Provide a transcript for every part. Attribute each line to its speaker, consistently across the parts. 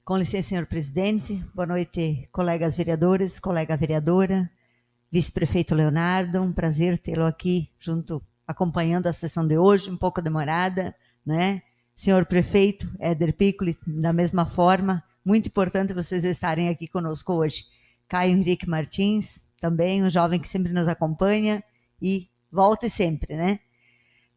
Speaker 1: Com licença, senhor presidente. Boa noite, colegas vereadores, colega vereadora, vice-prefeito Leonardo. Um prazer tê-lo aqui junto, acompanhando a sessão de hoje, um pouco demorada, né? Senhor prefeito Éder Piccoli, da mesma forma, muito importante vocês estarem aqui conosco hoje. Caio Henrique Martins, também um jovem que sempre nos acompanha e volte sempre, né?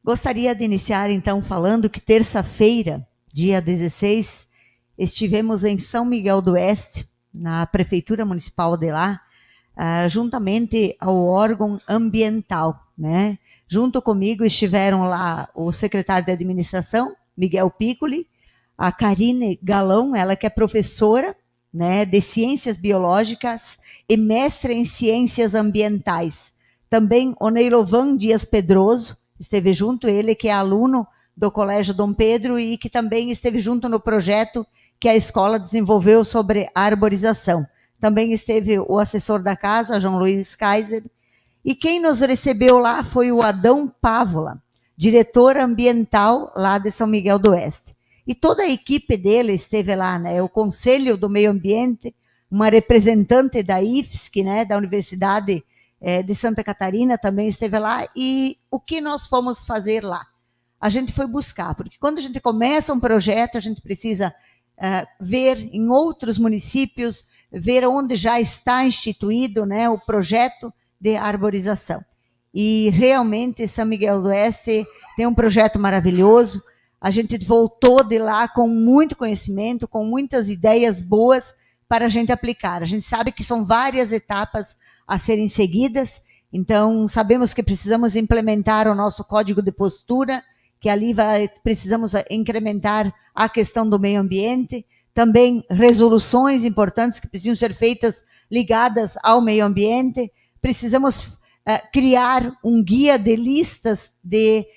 Speaker 1: Gostaria de iniciar, então, falando que terça-feira, dia 16, estivemos em São Miguel do Oeste, na Prefeitura Municipal de lá, juntamente ao órgão ambiental, né? Junto comigo estiveram lá o secretário de administração, Miguel Piccoli, a Karine Galão, ela que é professora, né, de ciências biológicas e mestre em ciências ambientais. Também o Neilovan Dias Pedroso esteve junto, ele que é aluno do Colégio Dom Pedro e que também esteve junto no projeto que a escola desenvolveu sobre arborização. Também esteve o assessor da casa, João Luiz Kaiser, e quem nos recebeu lá foi o Adão Pávola, diretor ambiental lá de São Miguel do Oeste. E toda a equipe dele esteve lá, né? O Conselho do Meio Ambiente, uma representante da IFSC, né, da Universidade de Santa Catarina, também esteve lá. E o que nós fomos fazer lá? A gente foi buscar, porque quando a gente começa um projeto, a gente precisa ver em outros municípios, ver onde já está instituído, né, o projeto de arborização. E realmente São Miguel do Oeste tem um projeto maravilhoso. A gente voltou de lá com muito conhecimento, com muitas ideias boas para a gente aplicar. A gente sabe que são várias etapas a serem seguidas, então sabemos que precisamos implementar o nosso código de postura, que ali precisamos incrementar a questão do meio ambiente, também resoluções importantes que precisam ser feitas ligadas ao meio ambiente. Precisamos criar um guia de listas de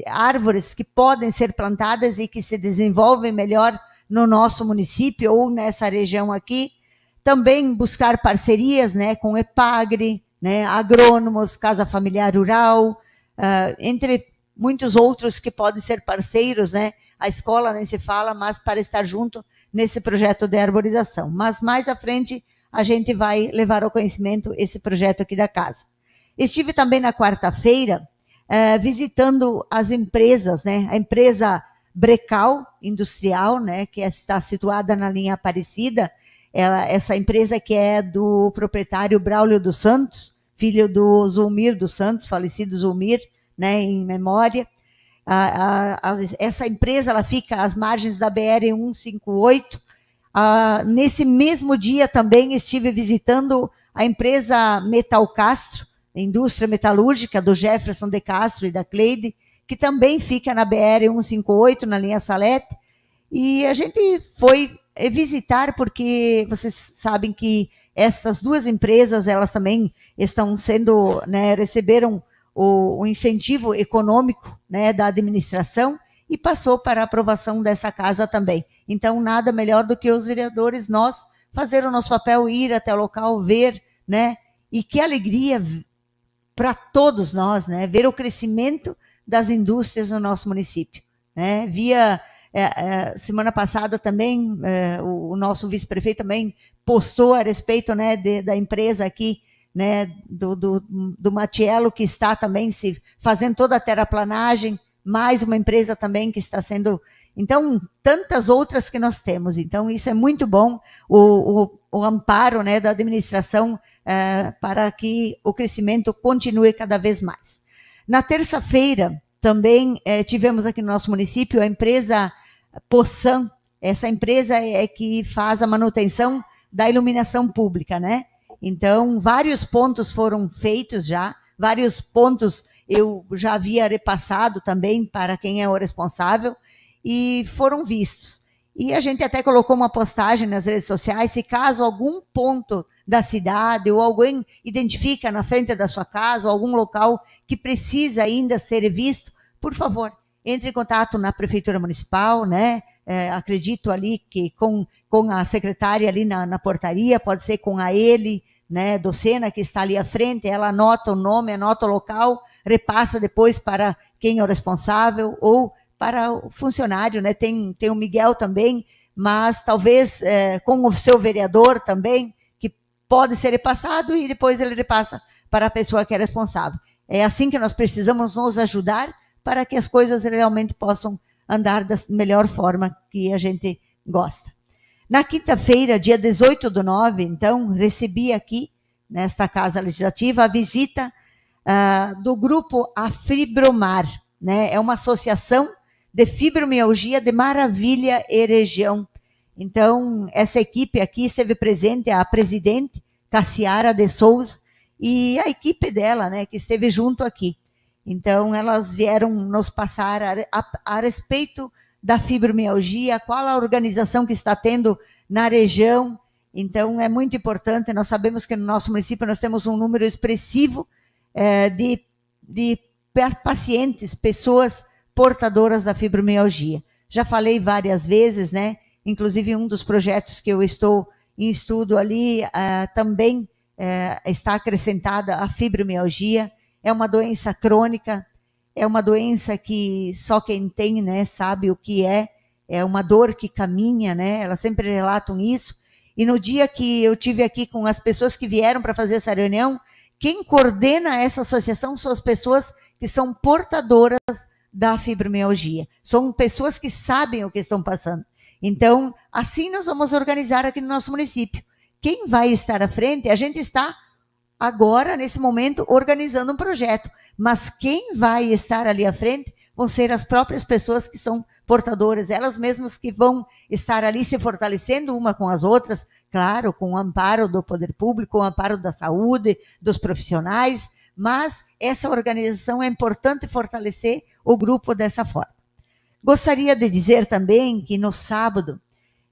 Speaker 1: árvores que podem ser plantadas e que se desenvolvem melhor no nosso município ou nessa região aqui. Também buscar parcerias, né, com EPAGRE, né, agrônomos, Casa Familiar Rural, entre muitos outros que podem ser parceiros, né? A escola nem se fala, mas para estar junto nesse projeto de arborização. Mas mais à frente a gente vai levar ao conhecimento esse projeto aqui da casa. Estive também na quarta-feira visitando as empresas, né? A empresa Brecal Industrial, né? Que está situada na linha Aparecida. Essa empresa que é do proprietário Braulio dos Santos, filho do Zulmir dos Santos, falecido Zulmir, né, em memória. Essa empresa ela fica às margens da BR-158. Nesse mesmo dia também estive visitando a empresa Metal Castro, a indústria metalúrgica do Jefferson de Castro e da Cleide, que também fica na BR-158, na linha Salete. E a gente foi visitar porque vocês sabem que essas duas empresas, elas também estão sendo, né, receberam o incentivo econômico, né, da administração e passou para a aprovação dessa casa também. Então, nada melhor do que os vereadores, nós, fazer o nosso papel, ir até o local, ver, né, e que alegria para todos nós, né, ver o crescimento das indústrias no nosso município, né. Semana passada também, o nosso vice-prefeito também postou a respeito, né, da empresa aqui, né, do Matiello, que está também se fazendo toda a terraplanagem, mais uma empresa também que está sendo... Então, tantas outras que nós temos. Então, isso é muito bom, o amparo, né, da administração para que o crescimento continue cada vez mais. Na terça-feira, também tivemos aqui no nosso município a empresa Poçan. Essa empresa é que faz a manutenção da iluminação pública, né? Então, vários pontos foram feitos já, vários pontos eu já havia repassado também para quem é o responsável e foram vistos. E a gente até colocou uma postagem nas redes sociais, se caso algum ponto da cidade ou alguém identifica na frente da sua casa ou algum local que precisa ainda ser visto, por favor, entre em contato na Prefeitura Municipal, né? Acredito ali que com a secretária ali na portaria, pode ser com a ele, né, Docena, que está ali à frente, ela anota o nome, anota o local, repassa depois para quem é o responsável ou para o funcionário, né? Tem o Miguel também, mas talvez com o seu vereador também, que pode ser repassado e depois ele repassa para a pessoa que é responsável. É assim que nós precisamos nos ajudar para que as coisas realmente possam andar da melhor forma que a gente gosta. Na quinta-feira, dia 18/9, então, recebi aqui, nesta Casa Legislativa, a visita do grupo Afibromar, né? É uma associação de fibromialgia de Maravilha e região. Então, essa equipe aqui esteve presente, a presidente, Cassiara de Souza, e a equipe dela, né, que esteve junto aqui. Então, elas vieram nos passar a respeito da fibromialgia, qual a organização que está tendo na região. Então, é muito importante, nós sabemos que no nosso município nós temos um número expressivo de pacientes, pessoas portadoras da fibromialgia. Já falei várias vezes, né? Inclusive um dos projetos que eu estou em estudo ali também está acrescentada a fibromialgia. É uma doença crônica, é uma doença que só quem tem, né, sabe o que é uma dor que caminha, né? Elas sempre relatam isso. E no dia que eu tive aqui com as pessoas que vieram para fazer essa reunião, quem coordena essa associação são as pessoas que são portadoras da fibromialgia. São pessoas que sabem o que estão passando. Então, assim nós vamos organizar aqui no nosso município. Quem vai estar à frente, a gente está agora, nesse momento, organizando um projeto. Mas quem vai estar ali à frente vão ser as próprias pessoas que são portadoras, elas mesmas que vão estar ali se fortalecendo uma com as outras, claro, com o amparo do poder público, com o amparo da saúde, dos profissionais, mas essa organização é importante fortalecer o grupo dessa forma. Gostaria de dizer também que no sábado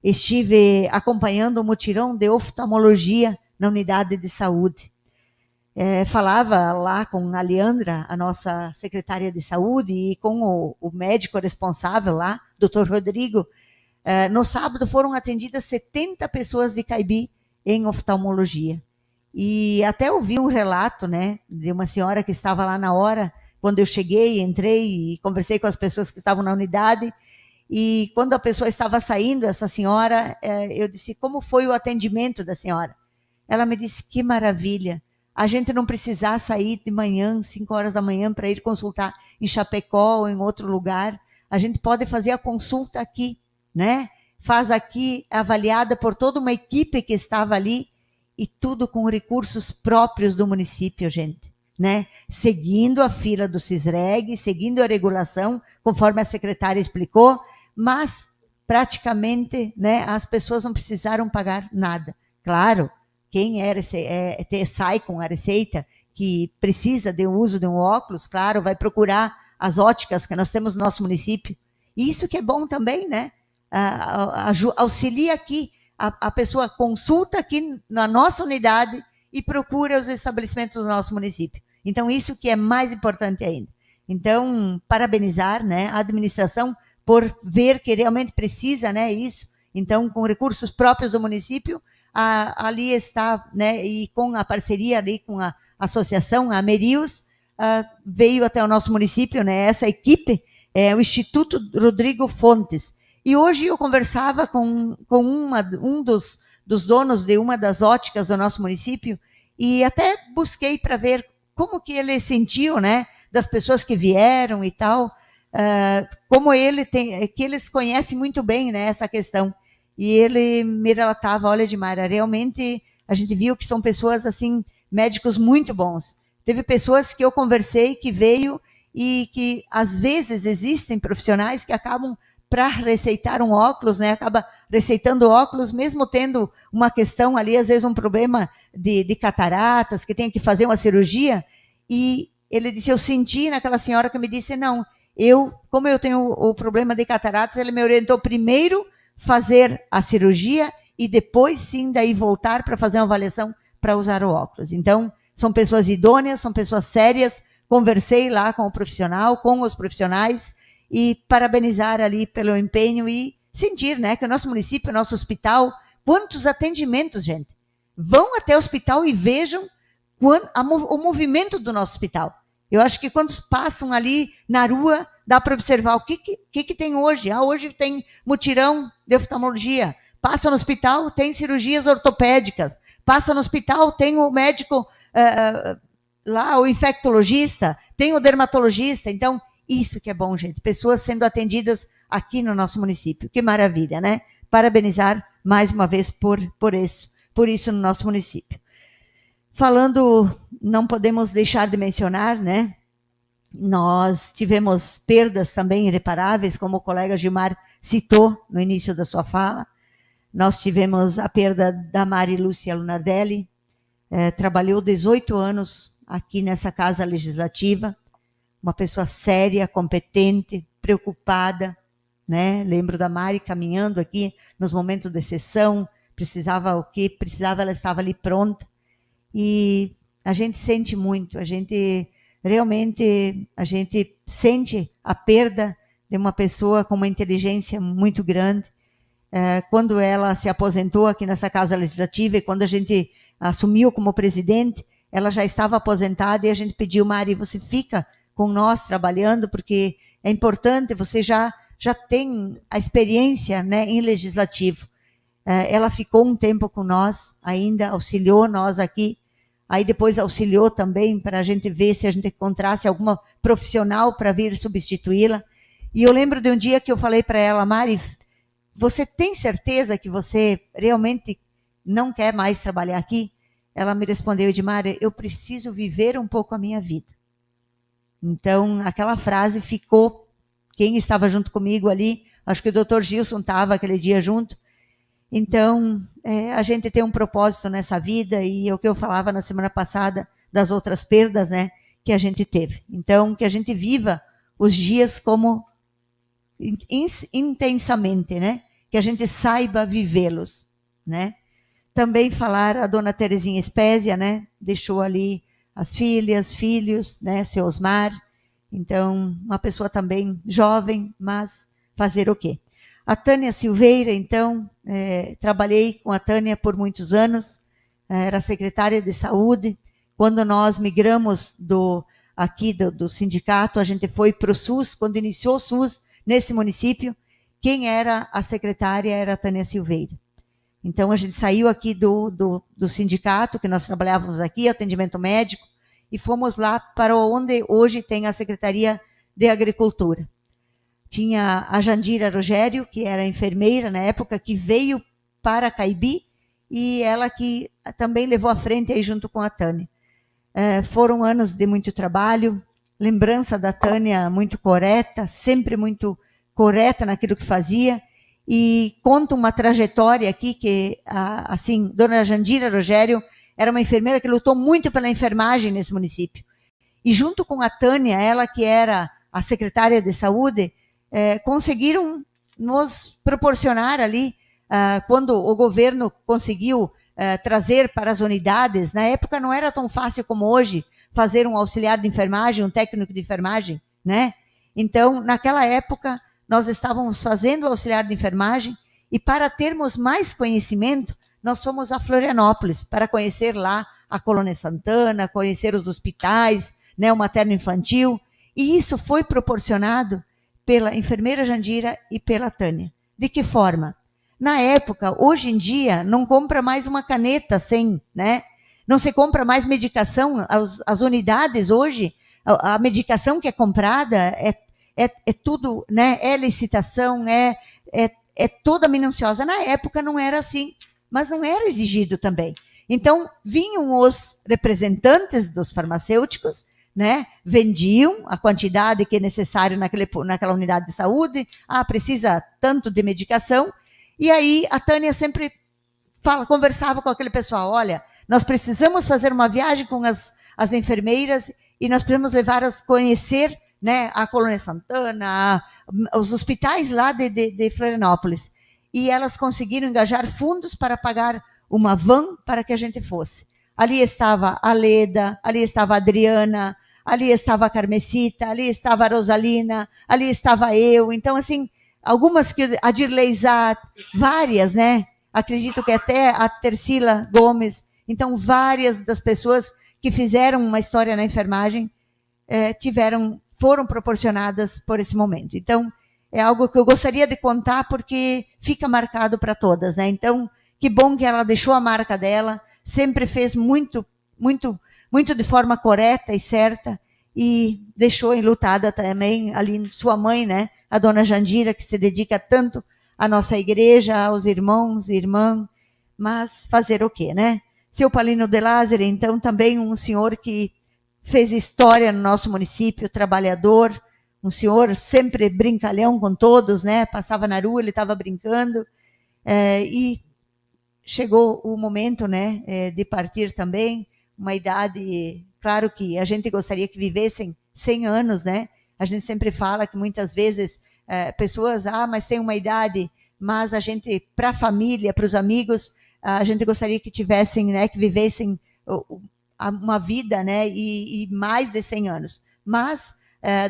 Speaker 1: estive acompanhando o mutirão de oftalmologia na unidade de saúde. Falava lá com a Leandra, a nossa secretária de saúde, e com o médico responsável lá, Dr. Rodrigo. No sábado foram atendidas 70 pessoas de Caibi em oftalmologia. E até ouvi um relato, né, de uma senhora que estava lá na hora, quando eu cheguei, entrei e conversei com as pessoas que estavam na unidade. E quando a pessoa estava saindo, essa senhora, eu disse, como foi o atendimento da senhora? Ela me disse, que maravilha. A gente não precisar sair de manhã, 5 horas da manhã, para ir consultar em Chapecó ou em outro lugar. A gente pode fazer a consulta aqui, né? Faz aqui, avaliada por toda uma equipe que estava ali, e tudo com recursos próprios do município, gente, né? Seguindo a fila do CISREG, seguindo a regulação, conforme a secretária explicou, mas praticamente, né, as pessoas não precisaram pagar nada. Claro, quem sai com a receita, que precisa do uso de um óculos, claro, vai procurar as óticas que nós temos no nosso município. E isso que é bom também, né? Auxilia aqui, a pessoa consulta aqui na nossa unidade e procura os estabelecimentos do nosso município. Então, isso que é mais importante ainda. Então, parabenizar, né, a administração por ver que realmente precisa, né, isso. Então, com recursos próprios do município, ali está, né, e com a parceria ali com a associação, a Merius, veio até o nosso município, né, essa equipe, o Instituto Rodrigo Fontes. E hoje eu conversava com um dos donos de uma das óticas do nosso município e até busquei para ver como que ele sentiu, né, das pessoas que vieram e tal, como que eles conhecem muito bem, né, essa questão. E ele me relatava, olha, Edmara, realmente a gente viu que são pessoas, assim, médicos muito bons. Teve pessoas que eu conversei que veio e que, às vezes, existem profissionais que acabam, para receitar um óculos, né, acaba receitando óculos, mesmo tendo uma questão ali, às vezes um problema de cataratas, que tem que fazer uma cirurgia. E ele disse, eu senti naquela senhora que me disse, não, como eu tenho o problema de cataratas, ele me orientou primeiro fazer a cirurgia e depois sim daí voltar para fazer uma avaliação para usar o óculos. Então, são pessoas idôneas, são pessoas sérias, conversei lá com o profissional, com os profissionais e parabenizar ali pelo empenho e sentir, né, que o nosso município, o nosso hospital, quantos atendimentos, gente, vão até o hospital e vejam o movimento do nosso hospital. Eu acho que quando passam ali na rua, dá para observar o que tem hoje. Hoje tem mutirão de oftalmologia. Passa no hospital, tem cirurgias ortopédicas. Passa no hospital, tem o médico lá, o infectologista, tem o dermatologista. Então, isso que é bom, gente. Pessoas sendo atendidas aqui no nosso município. Que maravilha, né? Parabenizar mais uma vez por isso no nosso município. Falando, não podemos deixar de mencionar, né? Nós tivemos perdas também irreparáveis, como o colega Gilmar citou no início da sua fala. Nós tivemos a perda da Mari Lúcia Lunardelli, trabalhou 18 anos aqui nessa Casa Legislativa, uma pessoa séria, competente, preocupada, né? Lembro da Mari caminhando aqui nos momentos de sessão, precisava o que precisava, ela estava ali pronta. E a gente sente muito, a gente sente a perda de uma pessoa com uma inteligência muito grande. Quando ela se aposentou aqui nessa Casa Legislativa e quando a gente assumiu como presidente, ela já estava aposentada e a gente pediu, Mari, você fica com nós trabalhando, porque é importante, você já tem a experiência, né, em legislativo. Ela ficou um tempo com nós, ainda auxiliou nós aqui, aí depois auxiliou também para a gente ver se a gente encontrasse alguma profissional para vir substituí-la. E eu lembro de um dia que eu falei para ela, Mari, você tem certeza que você realmente não quer mais trabalhar aqui? Ela me respondeu, Edmar, eu preciso viver um pouco a minha vida. Então, aquela frase ficou, quem estava junto comigo ali, acho que o doutor Gilson estava aquele dia junto. Então, a gente tem um propósito nessa vida, e é o que eu falava na semana passada das outras perdas, né, que a gente teve. Então, que a gente viva os dias como intensamente, né, que a gente saiba vivê-los, né. Também falar a dona Terezinha Espésia, né, deixou ali as filhas, filhos, né, seu Osmar. Então, uma pessoa também jovem, mas fazer o quê? A Tânia Silveira, então, trabalhei com a Tânia por muitos anos, era secretária de saúde. Quando nós migramos do sindicato, a gente foi para o SUS, quando iniciou o SUS nesse município, quem era a secretária era a Tânia Silveira. Então, a gente saiu aqui do sindicato, que nós trabalhávamos aqui, atendimento médico, e fomos lá para onde hoje tem a Secretaria de Agricultura. Tinha a Jandira Rogério, que era enfermeira na época, que veio para Caibi, e ela que também levou à frente aí junto com a Tânia. Foram anos de muito trabalho, lembrança da Tânia muito correta, sempre muito correta naquilo que fazia, e conta uma trajetória aqui que, assim, dona Jandira Rogério era uma enfermeira que lutou muito pela enfermagem nesse município. E junto com a Tânia, ela que era a secretária de saúde, conseguiram nos proporcionar ali, quando o governo conseguiu trazer para as unidades, na época não era tão fácil como hoje, fazer um auxiliar de enfermagem, um técnico de enfermagem, né? Então, naquela época, nós estávamos fazendo o auxiliar de enfermagem e para termos mais conhecimento, nós fomos a Florianópolis para conhecer lá a Colônia Santana, conhecer os hospitais, né, o materno-infantil, e isso foi proporcionado pela enfermeira Jandira e pela Tânia. De que forma? Na época, hoje em dia, não compra mais uma caneta sem, né? Não se compra mais medicação, as unidades hoje, a medicação que é comprada é tudo, né? É licitação, é toda minuciosa. Na época não era assim, mas não era exigido também. Então, vinham os representantes dos farmacêuticos, né? Vendiam a quantidade que é necessário naquela unidade de saúde, precisa tanto de medicação, e aí a Tânia sempre conversava com aquele pessoal, olha, nós precisamos fazer uma viagem com as enfermeiras e nós precisamos levá-las a conhecer, né, a Colônia Santana, os hospitais lá de Florianópolis. E elas conseguiram engajar fundos para pagar uma van para que a gente fosse. Ali estava a Leda, ali estava a Adriana, ali estava a Carmesita, ali estava a Rosalina, ali estava eu. Então, assim, algumas que a Dirley Zat, várias, né? Acredito que até a Tercila Gomes. Então, várias das pessoas que fizeram uma história na enfermagem foram proporcionadas por esse momento. Então, é algo que eu gostaria de contar porque fica marcado para todas, né? Então, que bom que ela deixou a marca dela, sempre fez muito de forma correta e certa, e deixou enlutada também ali sua mãe, né? A dona Jandira, que se dedica tanto à nossa igreja, aos irmãos e irmãs, mas fazer o quê, né? Seu Palino de Lázaro, então, também um senhor que fez história no nosso município, trabalhador, um senhor sempre brincalhão com todos, né? Passava na rua, ele estava brincando, e chegou o momento, né, de partir também, uma idade, claro que a gente gostaria que vivessem 100 anos, né? A gente sempre fala que muitas vezes pessoas, mas tem uma idade, mas a gente, para a família, para os amigos, a gente gostaria que tivessem, né, que vivessem uma vida, né, e mais de 100 anos. Mas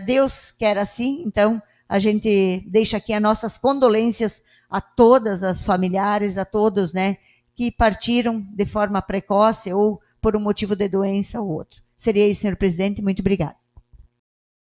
Speaker 1: Deus quer assim, então a gente deixa aqui as nossas condolências a todas as familiares, a todos, né, que partiram de forma precoce ou por um motivo de doença ou outro. Seria isso, senhor presidente. Muito obrigada.